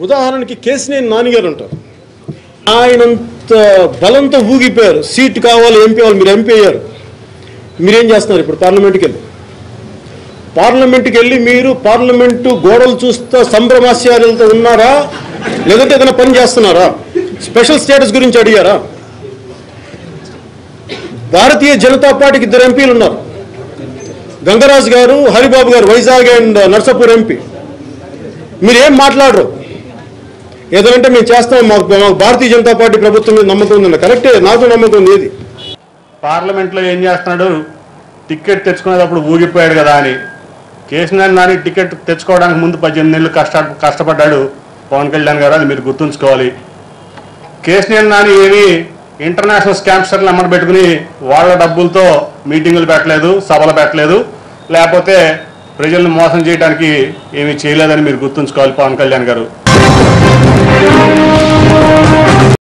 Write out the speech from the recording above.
ఉదాహరణకి కేసినేని నానిగారు ఉంటారు. ఆయనంత బలంతో ఊగిపోయారు. సీట్ కావాలి, ఎంపీ కావాలి. మీరు ఎంపీ అయ్యారు. మీరేం చేస్తున్నారు ఇప్పుడు? పార్లమెంట్కి వెళ్ళి మీరు పార్లమెంటు గోడలు చూస్తూ సంభ్రమాశ్చర్యాలతో ఉన్నారా, లేదంటే ఏదైనా పని చేస్తున్నారా? స్పెషల్ స్టేటస్ గురించి అడిగారా? భారతీయ జనతా పార్టీకి 2 ఎంపీలు ఉన్నారు, గంగరాజు గారు, హరిబాబు గారు, వైజాగ్ అండ్ నర్సాపూర్ ఎంపీ. మీరేం మాట్లాడరు. ఏదంటే మేము చేస్తాం, మాకు భారతీయ జనతా పార్టీ ప్రభుత్వం మీద నమ్మకం ఉందన్న. కరెక్టే, నాకు నమ్మకం ఉంది. ఏది పార్లమెంట్లో ఏం చేస్తున్నాడు? టికెట్ తెచ్చుకునేటప్పుడు ఊగిపోయాడు కదా అని. కేసీఆర్ నాని టికెట్ తెచ్చుకోవడానికి ముందు 18 నెలలు కష్టపడ్డాడు పవన్ కళ్యాణ్ గారు. అది మీరు గుర్తుంచుకోవాలి. కేసీఆర్ నాని ఏమి ఇంటర్నేషనల్ స్కామ్స్టర్లు అమ్మడి పెట్టుకుని వాళ్ళ డబ్బులతో మీటింగులు పెట్టలేదు, సభలు పెట్టలేదు, లేకపోతే ప్రజలను మోసం చేయడానికి ఏమీ చేయలేదని మీరు గుర్తుంచుకోవాలి పవన్ కళ్యాణ్ గారు.